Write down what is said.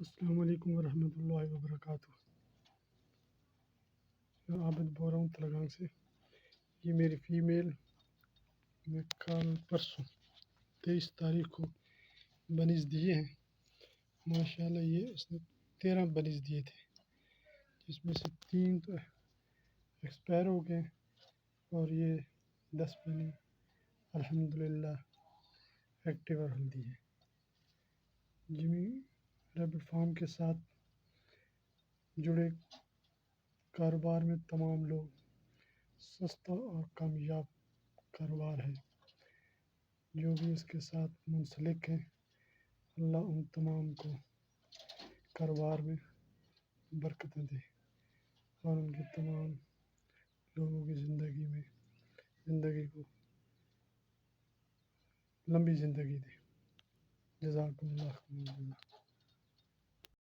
السلام علیکم ورحمۃ اللہ وبرکاتہ۔ میں عابد بول رہا ہوں تلگان سے۔ یہ میری فیمیل میں کل پرسوں 23 تاریخ کو بنیز دیے ہیں۔ ماشاءاللہ یہ اس نے 13 بنیز دیے تھے، جس میں سے 3 تو ایکسپائر ہو گئے اور یہ 10 بنی الحمدللہ ایکٹیو اور ہیلدی ہے۔ جمی ریبٹ فارم کے ساتھ جڑے کاروبار میں تمام لوگ سستا اور کامیاب کاروبار ہے۔ جو بھی اس کے ساتھ منسلک ہیں، اللہ ان تمام کو کاروبار میں برکتیں دے اور ان کے تمام لوگوں کی زندگی کو لمبی زندگی دے۔ جزاکم اللہ خیر۔